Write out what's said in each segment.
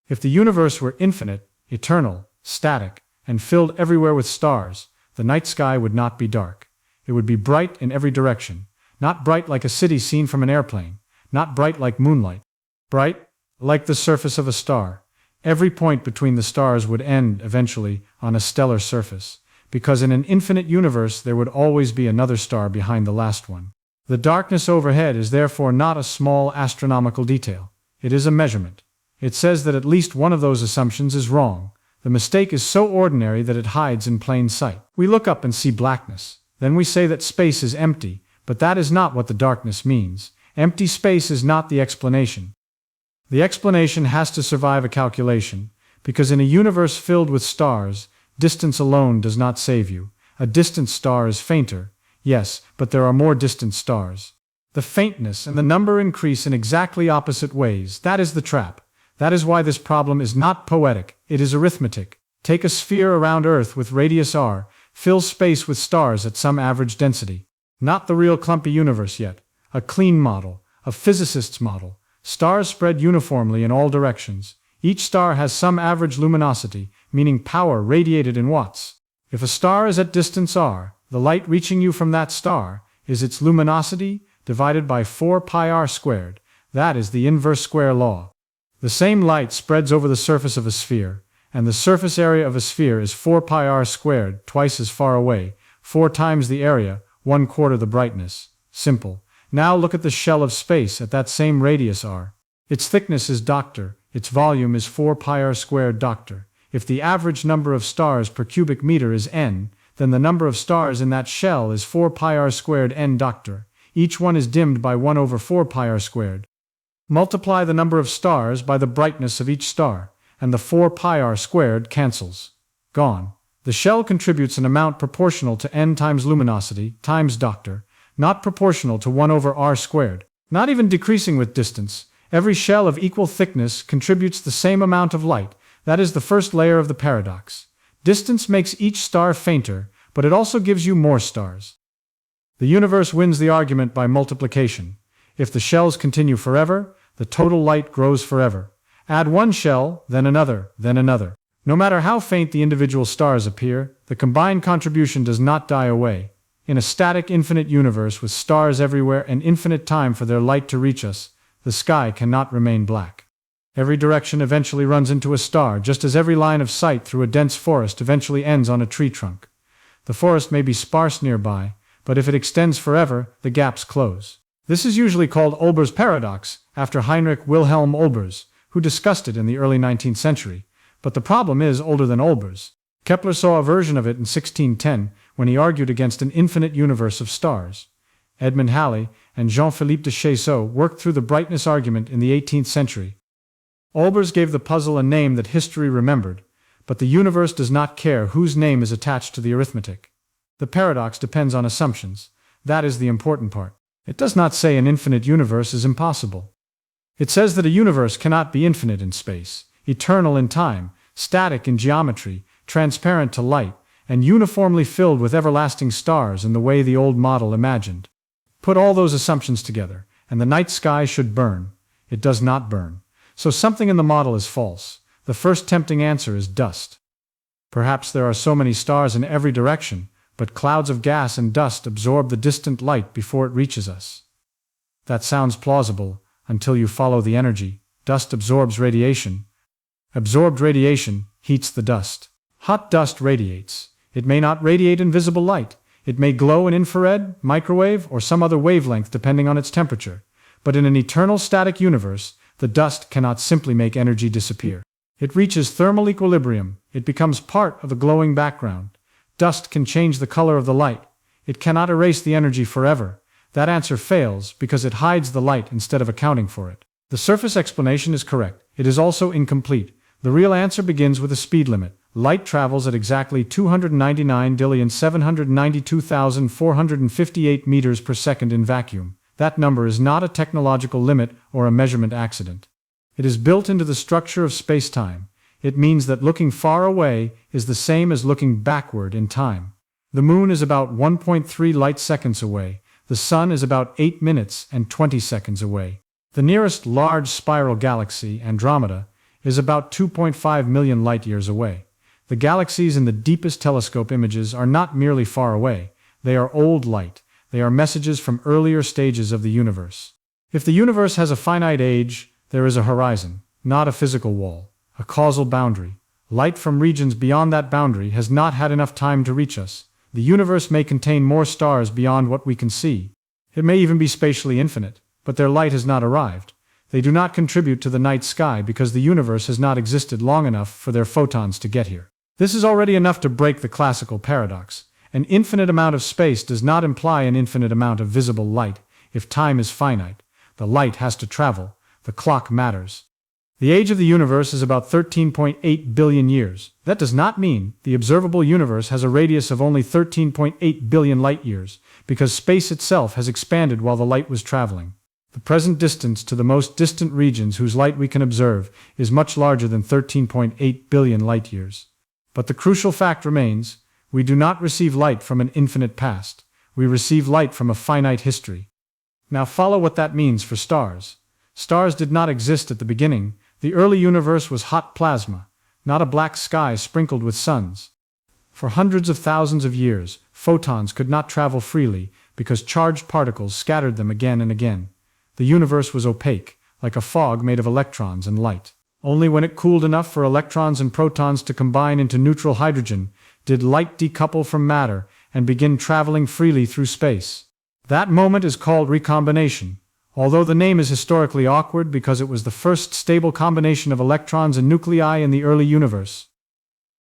If the universe were infinite, eternal, static, and filled everywhere with stars, the night sky would not be dark. It would be bright in every direction, not bright like a city seen from an airplane, not bright like moonlight. Bright, like the surface of a star. Every point between the stars would end, eventually, on a stellar surface, because in an infinite universe there would always be another star behind the last one. The darkness overhead is therefore not a small astronomical detail. It is a measurement. It says that at least one of those assumptions is wrong. The mistake is so ordinary that it hides in plain sight. We look up and see blackness. Then we say that space is empty, but that is not what the darkness means. Empty space is not the explanation. The explanation has to survive a calculation, because in a universe filled with stars, distance alone does not save you. A distant star is fainter, yes, but there are more distant stars. The faintness and the number increase in exactly opposite ways. That is the trap. That is why this problem is not poetic, it is arithmetic. Take a sphere around Earth with radius r, fill space with stars at some average density. Not the real clumpy universe yet. A clean model, a physicist's model. Stars spread uniformly in all directions. Each star has some average luminosity, meaning power radiated in watts. If a star is at distance r, the light reaching you from that star is its luminosity divided by 4 pi r squared. That is the inverse square law. The same light spreads over the surface of a sphere, and the surface area of a sphere is 4 pi r squared, twice as far away, 4 times the area, 1/4 the brightness. Simple. Now look at the shell of space at that same radius r. Its thickness is doctor, its volume is 4 pi r squared doctor. If the average number of stars per cubic meter is n, then the number of stars in that shell is 4 pi r squared n doctor. Each one is dimmed by 1/4 pi r squared. Multiply the number of stars by the brightness of each star, and the 4 pi r squared cancels. Gone. The shell contributes an amount proportional to n times luminosity times doctor, not proportional to 1/r squared. Not even decreasing with distance. Every shell of equal thickness contributes the same amount of light. That is the first layer of the paradox. Distance makes each star fainter, but it also gives you more stars. The universe wins the argument by multiplication. If the shells continue forever, the total light grows forever. Add one shell, then another, then another. No matter how faint the individual stars appear, the combined contribution does not die away. In a static infinite universe with stars everywhere and infinite time for their light to reach us, the sky cannot remain black. Every direction eventually runs into a star, just as every line of sight through a dense forest eventually ends on a tree trunk. The forest may be sparse nearby, but if it extends forever, the gaps close. This is usually called Olbers Paradox, after Heinrich Wilhelm Olbers, who discussed it in the early 19th century. But the problem is older than Olbers. Kepler saw a version of it in 1610 when he argued against an infinite universe of stars. Edmund Halley and Jean-Philippe de Chaisseau worked through the brightness argument in the 18th century. Olbers gave the puzzle a name that history remembered, but the universe does not care whose name is attached to the arithmetic. The paradox depends on assumptions. That is the important part. It does not say an infinite universe is impossible. It says that a universe cannot be infinite in space, eternal in time, static in geometry, transparent to light, and uniformly filled with everlasting stars in the way the old model imagined. Put all those assumptions together, and the night sky should burn. It does not burn. So something in the model is false. The first tempting answer is dust. Perhaps there are so many stars in every direction, but clouds of gas and dust absorb the distant light before it reaches us. That sounds plausible, until you follow the energy. Dust absorbs radiation. Absorbed radiation heats the dust. Hot dust radiates. It may not radiate invisible light. It may glow in infrared, microwave, or some other wavelength depending on its temperature. But in an eternal static universe, the dust cannot simply make energy disappear. It reaches thermal equilibrium. It becomes part of a glowing background. Dust can change the color of the light. It cannot erase the energy forever. That answer fails because it hides the light instead of accounting for it. The surface explanation is correct. It is also incomplete. The real answer begins with a speed limit. Light travels at exactly 299,792,458 meters per second in vacuum. That number is not a technological limit or a measurement accident. It is built into the structure of space-time. It means that looking far away is the same as looking backward in time. The moon is about 1.3 light seconds away. The sun is about 8 minutes and 20 seconds away. The nearest large spiral galaxy, Andromeda, is about 2.5 million light-years away. The galaxies in the deepest telescope images are not merely far away, they are old light. They are messages from earlier stages of the universe. If the universe has a finite age, there is a horizon, not a physical wall, a causal boundary. Light from regions beyond that boundary has not had enough time to reach us. The universe may contain more stars beyond what we can see. It may even be spatially infinite, but their light has not arrived. They do not contribute to the night sky because the universe has not existed long enough for their photons to get here. This is already enough to break the classical paradox. An infinite amount of space does not imply an infinite amount of visible light. If time is finite, the light has to travel. The clock matters. The age of the universe is about 13.8 billion years. That does not mean the observable universe has a radius of only 13.8 billion light-years, because space itself has expanded while the light was traveling. The present distance to the most distant regions whose light we can observe is much larger than 13.8 billion light-years. But the crucial fact remains, we do not receive light from an infinite past. We receive light from a finite history. Now follow what that means for stars. Stars did not exist at the beginning. The early universe was hot plasma, not a black sky sprinkled with suns. For hundreds of thousands of years, photons could not travel freely because charged particles scattered them again and again. The universe was opaque, like a fog made of electrons and light. Only when it cooled enough for electrons and protons to combine into neutral hydrogen did light decouple from matter and begin traveling freely through space. That moment is called recombination, although the name is historically awkward because it was the first stable combination of electrons and nuclei in the early universe.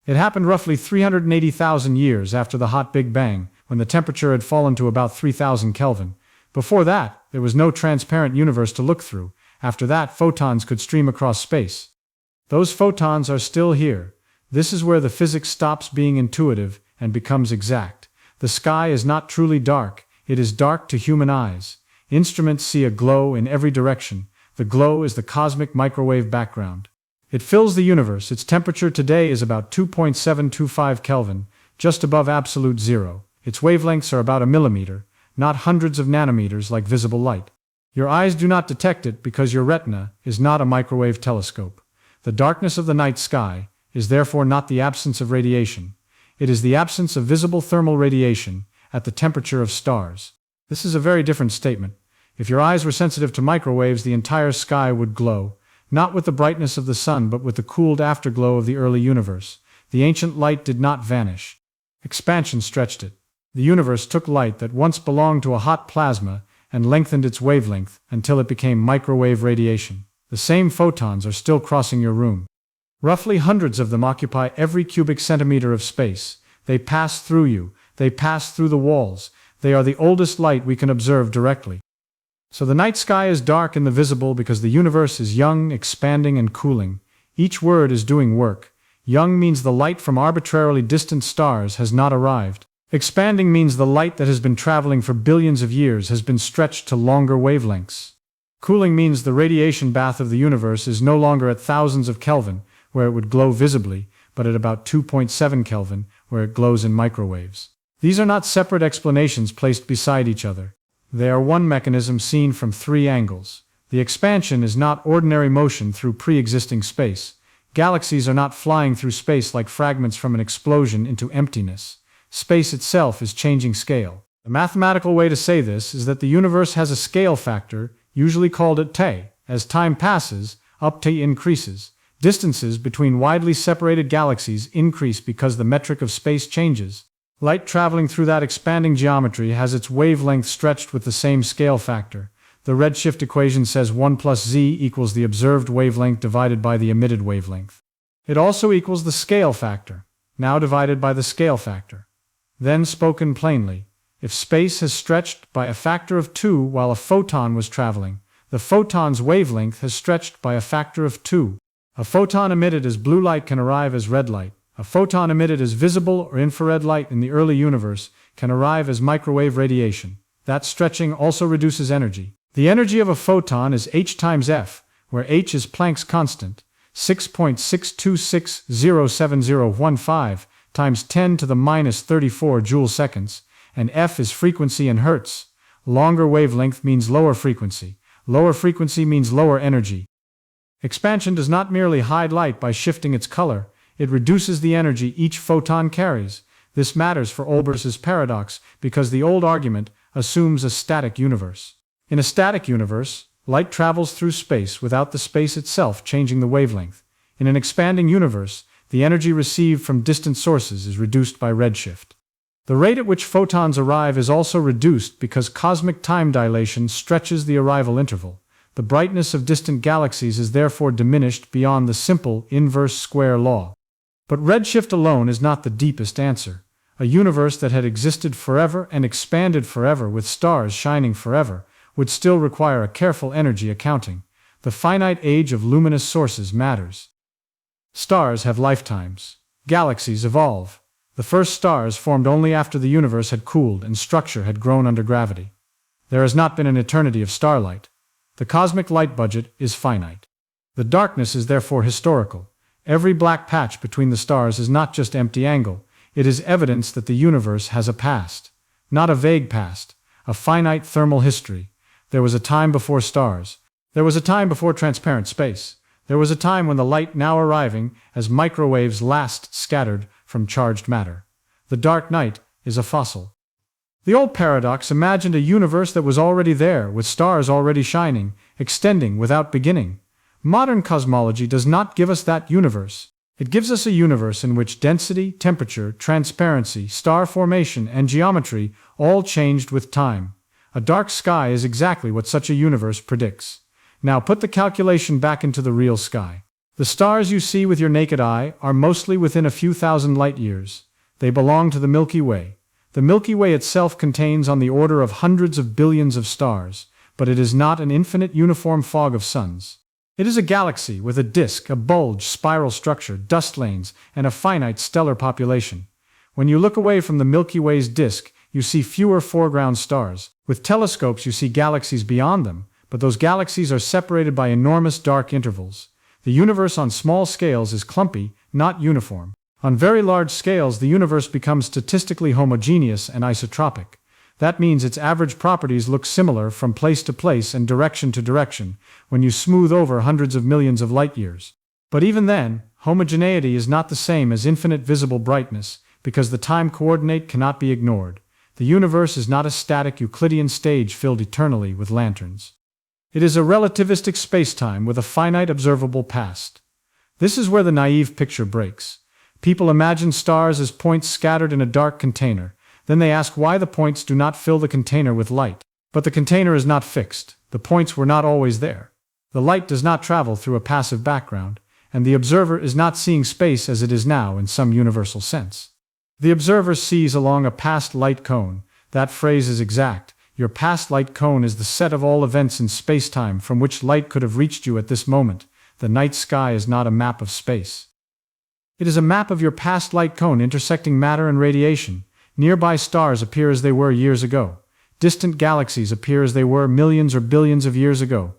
It happened roughly 380,000 years after the hot Big Bang, when the temperature had fallen to about 3,000 Kelvin. Before that, there was no transparent universe to look through. After that, photons could stream across space. Those photons are still here. This is where the physics stops being intuitive and becomes exact. The sky is not truly dark, it is dark to human eyes. Instruments see a glow in every direction. The glow is the cosmic microwave background. It fills the universe. Its temperature today is about 2.725 Kelvin, just above absolute zero. Its wavelengths are about a millimeter, not hundreds of nanometers like visible light. Your eyes do not detect it because your retina is not a microwave telescope. The darkness of the night sky is therefore not the absence of radiation. It is the absence of visible thermal radiation at the temperature of stars. This is a very different statement. If your eyes were sensitive to microwaves, the entire sky would glow, not with the brightness of the sun but with the cooled afterglow of the early universe. The ancient light did not vanish. Expansion stretched it. The universe took light that once belonged to a hot plasma and lengthened its wavelength until it became microwave radiation. The same photons are still crossing your room. Roughly hundreds of them occupy every cubic centimeter of space. They pass through you. They pass through the walls. They are the oldest light we can observe directly. So the night sky is dark in the visible because the universe is young, expanding, and cooling. Each word is doing work. Young means the light from arbitrarily distant stars has not arrived. Expanding means the light that has been traveling for billions of years has been stretched to longer wavelengths. Cooling means the radiation bath of the universe is no longer at thousands of Kelvin, where it would glow visibly, but at about 2.7 Kelvin, where it glows in microwaves. These are not separate explanations placed beside each other. They are one mechanism seen from three angles. The expansion is not ordinary motion through pre-existing space. Galaxies are not flying through space like fragments from an explosion into emptiness. Space itself is changing scale. The mathematical way to say this is that the universe has a scale factor, usually called at t. As time passes, up t increases. Distances between widely separated galaxies increase because the metric of space changes. Light traveling through that expanding geometry has its wavelength stretched with the same scale factor. The redshift equation says 1 plus z equals the observed wavelength divided by the emitted wavelength. It also equals the scale factor, now divided by the scale factor. Then spoken plainly, if space has stretched by a factor of 2 while a photon was traveling, the photon's wavelength has stretched by a factor of 2. A photon emitted as blue light can arrive as red light. A photon emitted as visible or infrared light in the early universe can arrive as microwave radiation. That stretching also reduces energy. The energy of a photon is h times f, where h is Planck's constant, 6.626070015 times 10 to the minus 34 joule seconds, and f is frequency in hertz. Longer wavelength means lower frequency. Lower frequency means lower energy. Expansion does not merely hide light by shifting its color, it reduces the energy each photon carries. This matters for Olbers' paradox because the old argument assumes a static universe. In a static universe, light travels through space without the space itself changing the wavelength. In an expanding universe, the energy received from distant sources is reduced by redshift. The rate at which photons arrive is also reduced because cosmic time dilation stretches the arrival interval. The brightness of distant galaxies is therefore diminished beyond the simple inverse square law. But redshift alone is not the deepest answer. A universe that had existed forever and expanded forever with stars shining forever would still require a careful energy accounting. The finite age of luminous sources matters. Stars have lifetimes. Galaxies evolve. The first stars formed only after the universe had cooled and structure had grown under gravity. There has not been an eternity of starlight. The cosmic light budget is finite. The darkness is therefore historical. Every black patch between the stars is not just empty angle, it is evidence that the universe has a past. Not a vague past, a finite thermal history. There was a time before stars. There was a time before transparent space. There was a time when the light now arriving as microwaves last scattered from charged matter. The dark night is a fossil. The old paradox imagined a universe that was already there, with stars already shining, extending without beginning. Modern cosmology does not give us that universe. It gives us a universe in which density, temperature, transparency, star formation, and geometry all changed with time. A dark sky is exactly what such a universe predicts. Now put the calculation back into the real sky. The stars you see with your naked eye are mostly within a few thousand light years. They belong to the Milky Way. The Milky Way itself contains on the order of hundreds of billions of stars, but it is not an infinite uniform fog of suns. It is a galaxy with a disk, a bulge, spiral structure, dust lanes, and a finite stellar population. When you look away from the Milky Way's disk, you see fewer foreground stars. With telescopes you see galaxies beyond them, but those galaxies are separated by enormous dark intervals. The universe on small scales is clumpy, not uniform. On very large scales, the universe becomes statistically homogeneous and isotropic. That means its average properties look similar from place to place and direction to direction when you smooth over hundreds of millions of light years. But even then, homogeneity is not the same as infinite visible brightness because the time coordinate cannot be ignored. The universe is not a static Euclidean stage filled eternally with lanterns. It is a relativistic spacetime with a finite observable past. This is where the naive picture breaks. People imagine stars as points scattered in a dark container. Then they ask why the points do not fill the container with light. But the container is not fixed. The points were not always there. The light does not travel through a passive background, and the observer is not seeing space as it is now in some universal sense. The observer sees along a past light cone. That phrase is exact. Your past light cone is the set of all events in spacetime from which light could have reached you at this moment. The night sky is not a map of space. It is a map of your past light cone intersecting matter and radiation. Nearby stars appear as they were years ago. Distant galaxies appear as they were millions or billions of years ago.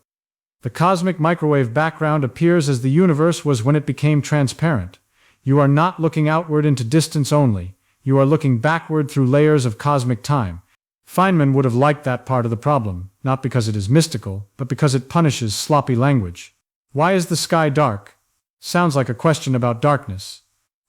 The cosmic microwave background appears as the universe was when it became transparent. You are not looking outward into distance only. You are looking backward through layers of cosmic time. Feynman would have liked that part of the problem, not because it is mystical, but because it punishes sloppy language. Why is the sky dark? Sounds like a question about darkness.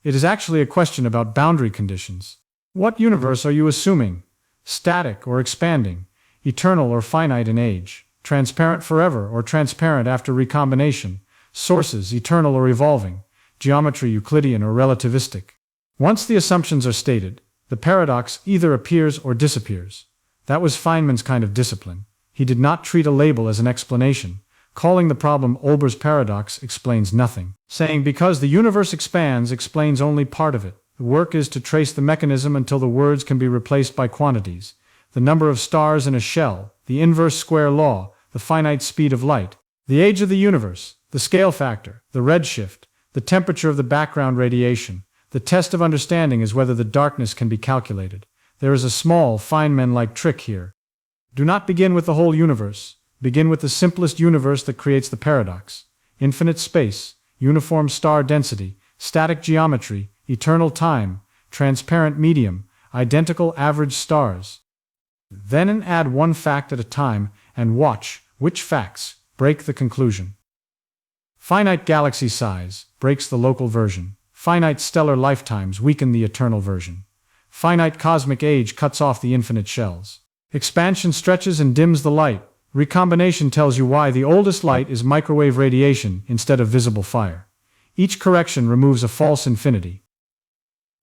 It is actually a question about boundary conditions. What universe are you assuming? Static or expanding? Eternal or finite in age? Transparent forever or transparent after recombination? Sources, eternal or evolving? Geometry, Euclidean or relativistic? Once the assumptions are stated, the paradox either appears or disappears. That was Feynman's kind of discipline. He did not treat a label as an explanation. Calling the problem Olbers Paradox explains nothing. Saying because the universe expands explains only part of it. The work is to trace the mechanism until the words can be replaced by quantities. The number of stars in a shell, the inverse square law, the finite speed of light, the age of the universe, the scale factor, the redshift, the temperature of the background radiation. The test of understanding is whether the darkness can be calculated. There is a small, Feynman-like trick here. Do not begin with the whole universe. Begin with the simplest universe that creates the paradox. Infinite space, uniform star density, static geometry, eternal time, transparent medium, identical average stars. Then add one fact at a time and watch which facts break the conclusion. Finite galaxy size breaks the local version. Finite stellar lifetimes weaken the eternal version. Finite cosmic age cuts off the infinite shells. Expansion stretches and dims the light. Recombination tells you why the oldest light is microwave radiation instead of visible fire. Each correction removes a false infinity.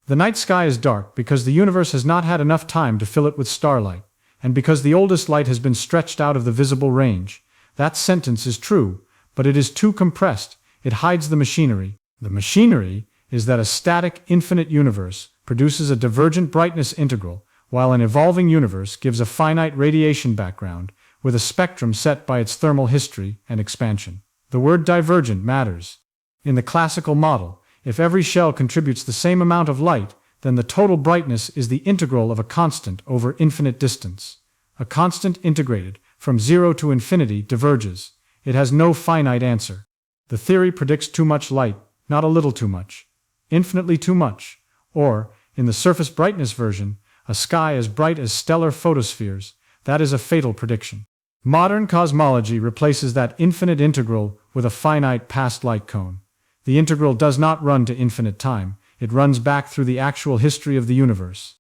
The night sky is dark because the universe has not had enough time to fill it with starlight, and because the oldest light has been stretched out of the visible range. That sentence is true, but it is too compressed. It hides the machinery. The machinery is that a static, infinite universe produces a divergent brightness integral, while an evolving universe gives a finite radiation background with a spectrum set by its thermal history and expansion. The word divergent matters. In the classical model, if every shell contributes the same amount of light, then the total brightness is the integral of a constant over infinite distance. A constant integrated from 0 to infinity diverges. It has no finite answer. The theory predicts too much light, not a little too much. Infinitely too much. Or, in the surface brightness version, a sky as bright as stellar photospheres. That is a fatal prediction. Modern cosmology replaces that infinite integral with a finite past light cone. The integral does not run to infinite time. It runs back through the actual history of the universe.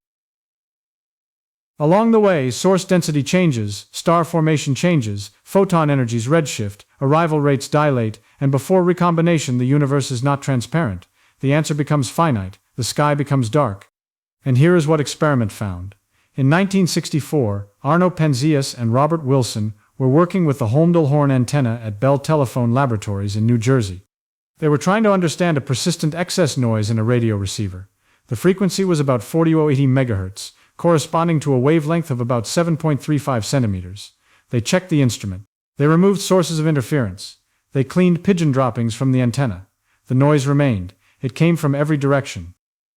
Along the way, source density changes, star formation changes, photon energies redshift, arrival rates dilate, and before recombination the universe is not transparent. The answer becomes finite, the sky becomes dark. And here is what experiment found. In 1964, Arno Penzias and Robert Wilson were working with the Holmdel-Horn antenna at Bell Telephone Laboratories in New Jersey. They were trying to understand a persistent excess noise in a radio receiver. The frequency was about 4080 MHz, corresponding to a wavelength of about 7.35 centimeters. They checked the instrument. They removed sources of interference. They cleaned pigeon droppings from the antenna. The noise remained. It came from every direction.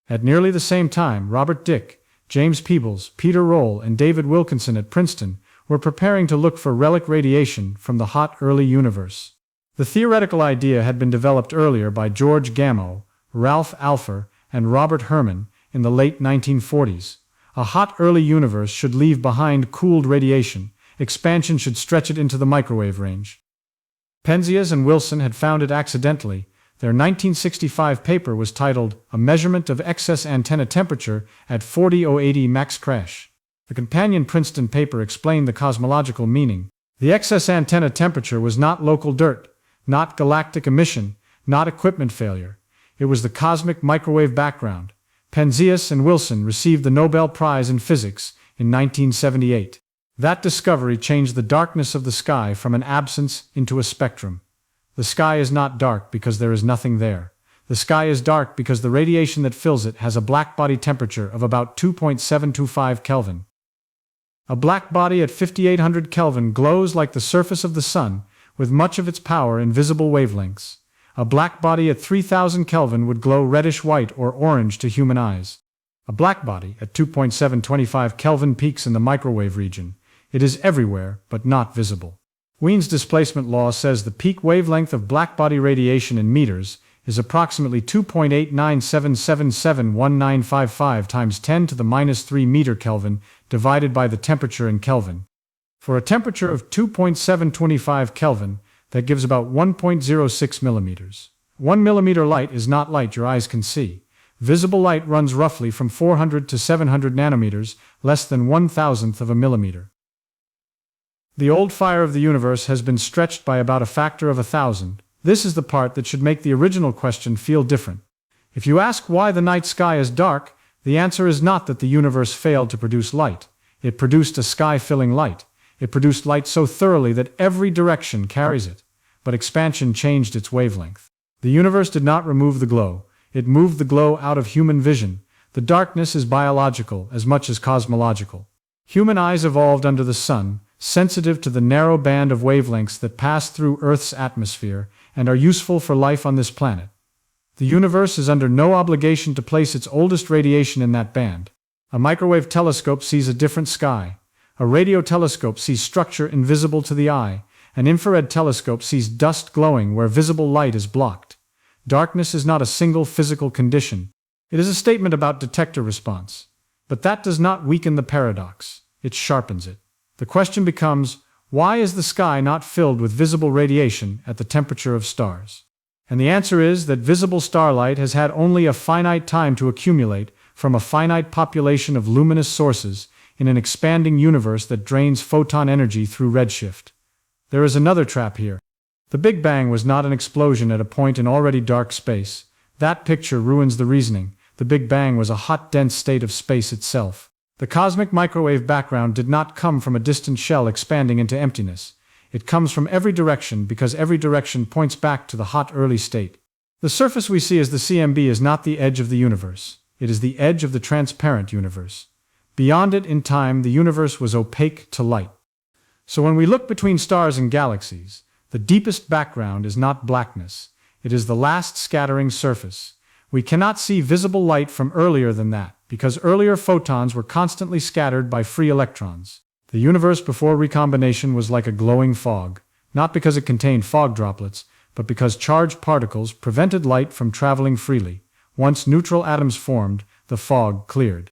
At nearly the same time, Robert Dick, James Peebles, Peter Roll, and David Wilkinson at Princeton were preparing to look for relic radiation from the hot early universe. The theoretical idea had been developed earlier by George Gamow, Ralph Alpher, and Robert Herman in the late 1940s. A hot early universe should leave behind cooled radiation. Expansion should stretch it into the microwave range. Penzias and Wilson had found it accidentally. Their 1965 paper was titled A Measurement of Excess Antenna Temperature at 4080 Max Crash. The companion Princeton paper explained the cosmological meaning. The excess antenna temperature was not local dirt, not galactic emission, not equipment failure. It was the cosmic microwave background. Penzias and Wilson received the Nobel Prize in Physics in 1978. That discovery changed the darkness of the sky from an absence into a spectrum. The sky is not dark because there is nothing there. The sky is dark because the radiation that fills it has a blackbody temperature of about 2.725 Kelvin. A black body at 5800 Kelvin glows like the surface of the sun, with much of its power in visible wavelengths. A black body at 3000 Kelvin would glow reddish-white or orange to human eyes. A black body at 2.725 Kelvin peaks in the microwave region. It is everywhere, but not visible. Wien's displacement law says the peak wavelength of blackbody radiation in meters is approximately 2.8977771955 times 10 to the minus 3 meter Kelvin divided by the temperature in Kelvin. For a temperature of 2.725 Kelvin, that gives about 1.06 millimeters. 1 millimeter light is not light your eyes can see. Visible light runs roughly from 400 to 700 nanometers, less than 1,000th of a millimeter. The old fire of the universe has been stretched by about a factor of 1,000. This is the part that should make the original question feel different. If you ask why the night sky is dark, the answer is not that the universe failed to produce light. It produced a sky-filling light. It produced light so thoroughly that every direction carries it. But expansion changed its wavelength. The universe did not remove the glow. It moved the glow out of human vision. The darkness is biological as much as cosmological. Human eyes evolved under the sun, sensitive to the narrow band of wavelengths that pass through Earth's atmosphere and are useful for life on this planet. The universe is under no obligation to place its oldest radiation in that band. A microwave telescope sees a different sky. A radio telescope sees structure invisible to the eye. An infrared telescope sees dust glowing where visible light is blocked. Darkness is not a single physical condition. It is a statement about detector response. But that does not weaken the paradox. It sharpens it. The question becomes, why is the sky not filled with visible radiation at the temperature of stars? And the answer is that visible starlight has had only a finite time to accumulate from a finite population of luminous sources in an expanding universe that drains photon energy through redshift. There is another trap here. The Big Bang was not an explosion at a point in already dark space. That picture ruins the reasoning. The Big Bang was a hot, dense state of space itself. The cosmic microwave background did not come from a distant shell expanding into emptiness. It comes from every direction because every direction points back to the hot early state. The surface we see as the CMB is not the edge of the universe. It is the edge of the transparent universe. Beyond it in time, the universe was opaque to light. So when we look between stars and galaxies, the deepest background is not blackness. It is the last scattering surface. We cannot see visible light from earlier than that, because earlier photons were constantly scattered by free electrons. The universe before recombination was like a glowing fog, not because it contained fog droplets, but because charged particles prevented light from traveling freely. Once neutral atoms formed, the fog cleared.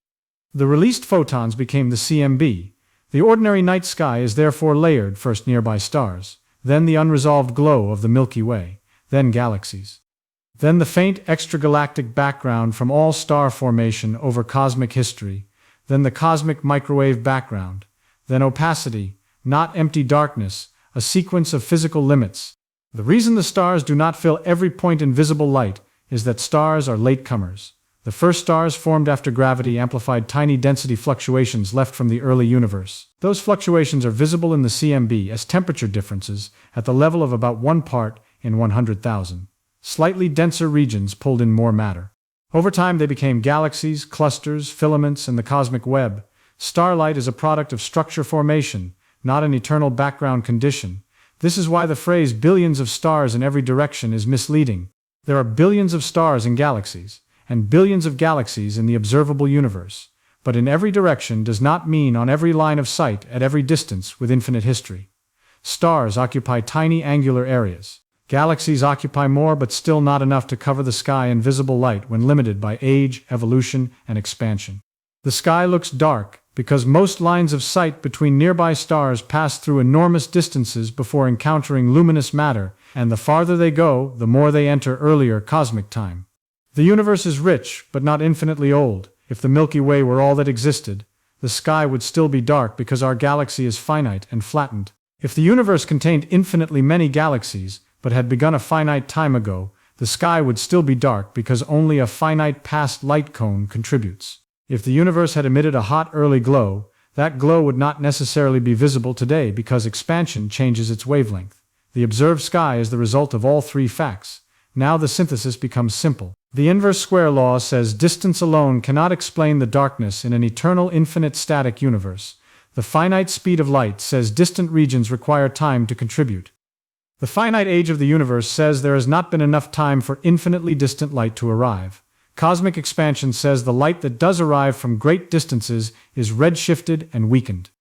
The released photons became the CMB. The ordinary night sky is therefore layered, first nearby stars, then the unresolved glow of the Milky Way, then galaxies. Then the faint extragalactic background from all star formation over cosmic history, then the cosmic microwave background, then opacity, not empty darkness, a sequence of physical limits. The reason the stars do not fill every point in visible light is that stars are latecomers. The first stars formed after gravity amplified tiny density fluctuations left from the early universe. Those fluctuations are visible in the CMB as temperature differences at the level of about 1 part in 100,000. Slightly denser regions pulled in more matter. Over time they became galaxies, clusters, filaments, and the cosmic web. Starlight is a product of structure formation, not an eternal background condition. This is why the phrase billions of stars in every direction is misleading. There are billions of stars in galaxies, and billions of galaxies in the observable universe. But in every direction does not mean on every line of sight at every distance with infinite history. Stars occupy tiny angular areas. Galaxies occupy more, but still not enough to cover the sky in visible light when limited by age, evolution, and expansion. The sky looks dark because most lines of sight between nearby stars pass through enormous distances before encountering luminous matter, and the farther they go, the more they enter earlier cosmic time. The universe is rich, but not infinitely old. If the Milky Way were all that existed, the sky would still be dark because our galaxy is finite and flattened. If the universe contained infinitely many galaxies, but had begun a finite time ago, the sky would still be dark because only a finite past light cone contributes. If the universe had emitted a hot early glow, that glow would not necessarily be visible today because expansion changes its wavelength. The observed sky is the result of all three facts. Now the synthesis becomes simple. The inverse square law says distance alone cannot explain the darkness in an eternal infinite static universe. The finite speed of light says distant regions require time to contribute. The finite age of the universe says there has not been enough time for infinitely distant light to arrive. Cosmic expansion says the light that does arrive from great distances is redshifted and weakened.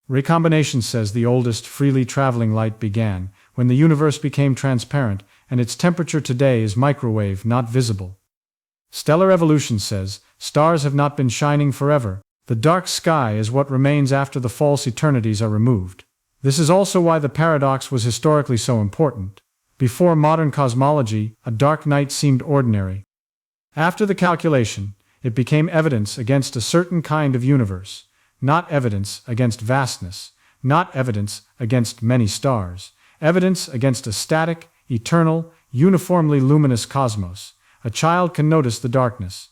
Recombination says the oldest freely traveling light began when the universe became transparent, and its temperature today is microwave, not visible. Stellar evolution says stars have not been shining forever. The dark sky is what remains after the false eternities are removed. This is also why the paradox was historically so important. Before modern cosmology, a dark night seemed ordinary. After the calculation, it became evidence against a certain kind of universe, not evidence against vastness, not evidence against many stars, evidence against a static, eternal, uniformly luminous cosmos. A child can notice the darkness.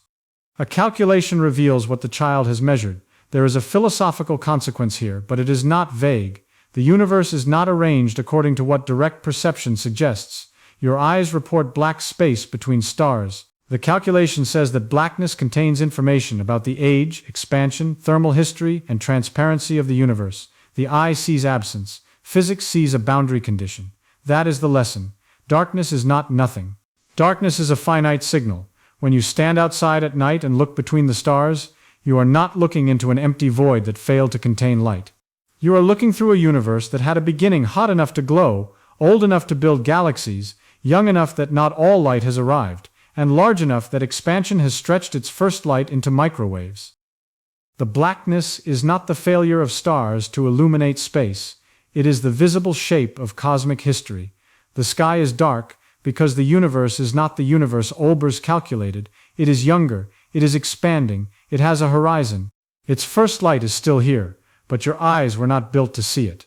A calculation reveals what the child has measured. There is a philosophical consequence here, but it is not vague. The universe is not arranged according to what direct perception suggests. Your eyes report black space between stars. The calculation says that blackness contains information about the age, expansion, thermal history, and transparency of the universe. The eye sees absence. Physics sees a boundary condition. That is the lesson. Darkness is not nothing. Darkness is a finite signal. When you stand outside at night and look between the stars, you are not looking into an empty void that failed to contain light. You are looking through a universe that had a beginning hot enough to glow, old enough to build galaxies, young enough that not all light has arrived, and large enough that expansion has stretched its first light into microwaves. The blackness is not the failure of stars to illuminate space. It is the visible shape of cosmic history. The sky is dark because the universe is not the universe Olbers calculated. It is younger, it is expanding, it has a horizon. Its first light is still here, but your eyes were not built to see it.